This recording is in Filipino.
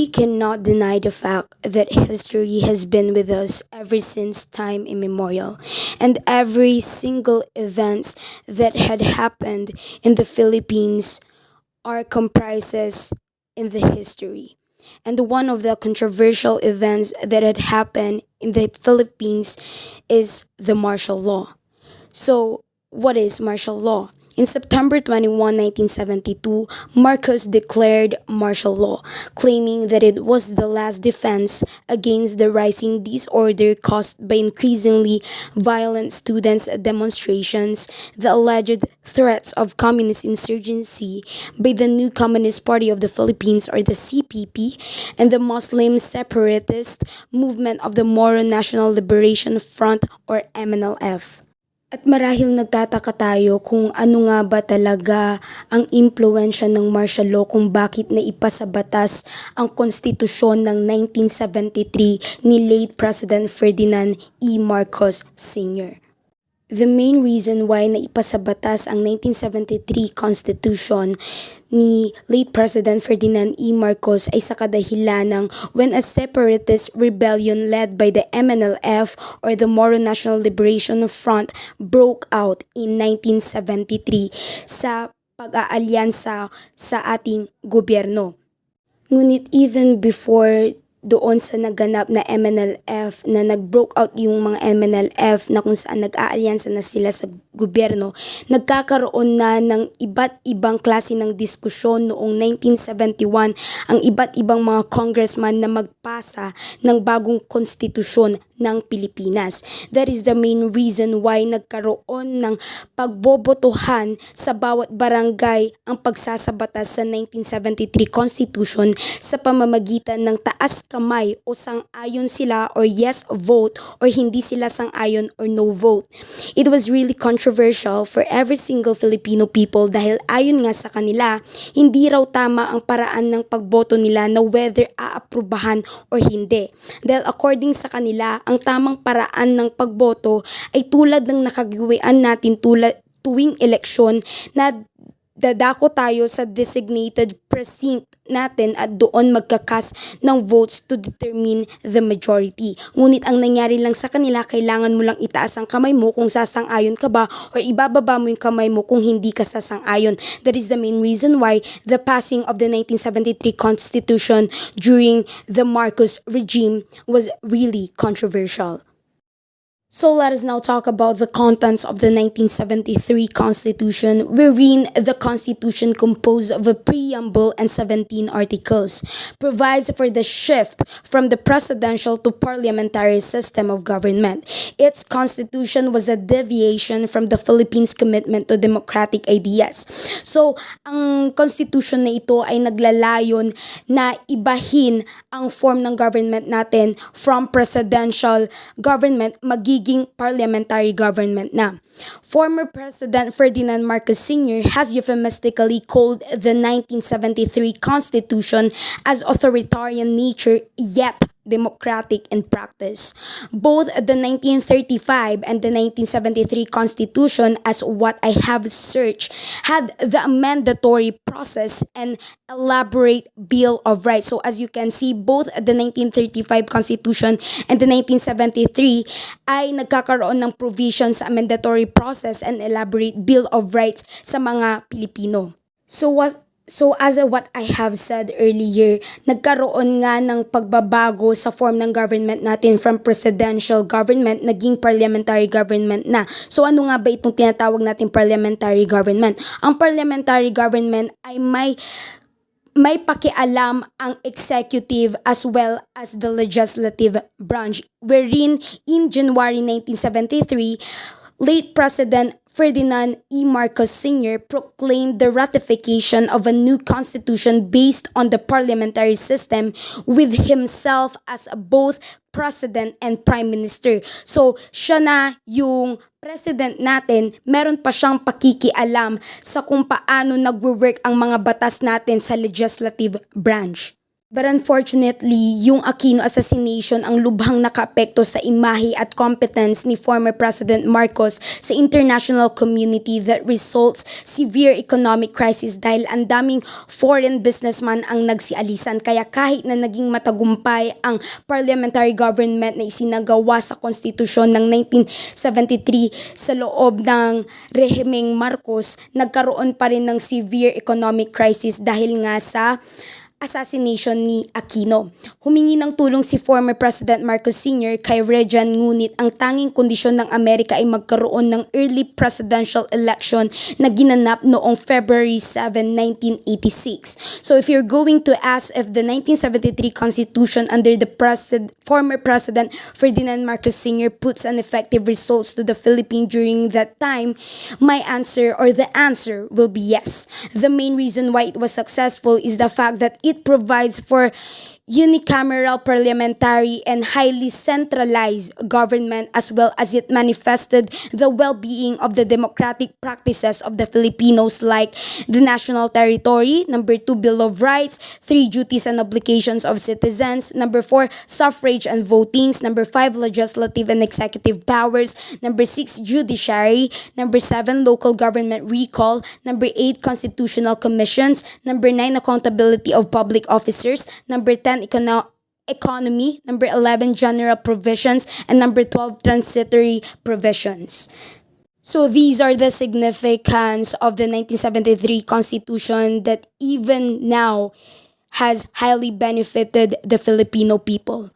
We cannot deny the fact that history has been with us ever since time immemorial, and every single event that had happened in the Philippines are comprises in the history. And one of the controversial events that had happened in the Philippines is the martial law. So, what is martial law? In September 21, 1972, Marcos declared martial law, claiming that it was the last defense against the rising disorder caused by increasingly violent students' demonstrations, the alleged threats of communist insurgency by the new Communist Party of the Philippines or the CPP, and the Muslim separatist movement of the Moro National Liberation Front or MNLF. At marahil nagtataka tayo kung ano nga ba talaga ang impluensya ng martial law kung bakit naipasa batas ang konstitusyon ng 1973 ni late President Ferdinand E. Marcos Sr. The main reason why naipasa batas ang 1973 Constitution ni late President Ferdinand E. Marcos ay sa kadahilan ng when a separatist rebellion led by the MNLF or the Moro National Liberation Front broke out in 1973 sa pag-aalyansa sa ating gobyerno. Ngunit even before doon sa naganap na MNLF na nag-broke out yung mga MNLF na kung saan nag-aalyansa na sila sa gobyerno, nagkakaroon na ng iba't ibang klase ng diskusyon noong 1971 ang iba't ibang mga congressman na magpasa ng bagong konstitusyon ng Pilipinas. That is the main reason why nagkaroon ng pagbobotohan sa bawat barangay ang pagsasabatas sa 1973 Constitution sa pamamagitan ng taas kamay o sang-ayon sila or yes vote or hindi sila sang-ayon or no vote. It was really controversial for every single Filipino people dahil ayon nga sa kanila, hindi raw tama ang paraan ng pagboto nila na whether aaprubahan or hindi. Dahil according sa kanila, ang tamang paraan ng pagboto ay tulad ng nakagawian natin tuwing eleksyon na dadako tayo sa designated precinct natin at doon magkakas ng votes to determine the majority. Ngunit ang nangyari lang sa kanila, kailangan mo lang itaas ang kamay mo kung sasang-ayon ka ba or ibababa mo yung kamay mo kung hindi ka sasang-ayon. That is the main reason why the passing of the 1973 Constitution during the Marcos regime was really controversial. So let us now talk about the contents of the 1973 Constitution, wherein the Constitution, composed of a preamble and 17 articles, provides for the shift from the presidential to parliamentary system of government. Its constitution was a deviation from the Philippines' commitment to democratic ideas. So, ang constitution na ito ay naglalayon na ibahin ang form ng government natin from presidential government magiging parliamentary government na. Former President Ferdinand Marcos Sr. has euphemistically called the 1973 Constitution as authoritarian nature yet democratic in practice. Both the 1935 and the 1973 Constitution, as what I have searched, had the mandatory process and elaborate Bill of Rights. So as you can see, both the 1935 Constitution and the 1973 ay nagkakaroon ng provisions sa mandatory process and elaborate Bill of Rights sa mga Pilipino. So as what I have said earlier, nagkaroon nga ng pagbabago sa form ng government natin from presidential government naging parliamentary government na. So ano nga ba itong tinatawag natin parliamentary government? Ang parliamentary government ay may pakialam ang executive as well as the legislative branch, wherein in January 1973, late President Ferdinand E. Marcos Sr. proclaimed the ratification of a new constitution based on the parliamentary system with himself as both president and prime minister. So, siya na yung president natin, meron pa siyang pakikialam sa kung paano nagwo-work ang mga batas natin sa legislative branch. But unfortunately, yung Aquino assassination ang lubhang nakaapekto sa imahe at competence ni former President Marcos sa international community that results severe economic crisis dahil ang daming foreign businessman ang nagsialisan. Kaya kahit na naging matagumpay ang parliamentary government na isinagawa sa konstitusyon ng 1973 sa loob ng rehimeng Marcos, nagkaroon pa rin ng severe economic crisis dahil nga sa assassination ni Aquino. Humingi ng tulong si former President Marcos Sr. kay Reagan, ngunit ang tanging kondisyon ng Amerika ay magkaroon ng early presidential election na ginanap noong February 7, 1986. So if you're going to ask if the 1973 Constitution under the former President Ferdinand Marcos Sr. puts an effective results to the Philippines during that time, my answer or the answer will be yes. The main reason why it was successful is the fact that it provides for unicameral parliamentary and highly centralized government, as well as it manifested the well-being of the democratic practices of the Filipinos, like the national territory, number 2, Bill of Rights, 3, duties and obligations of citizens, number 4, suffrage and votings, number 5, legislative and executive powers, number 6, judiciary, number 7, local government recall, number 8, constitutional commissions, number 9, accountability of public officers, number 10, economy, number 11, general provisions, and number 12, transitory provisions. So these are the significance of the 1973 Constitution that even now has highly benefited the Filipino people.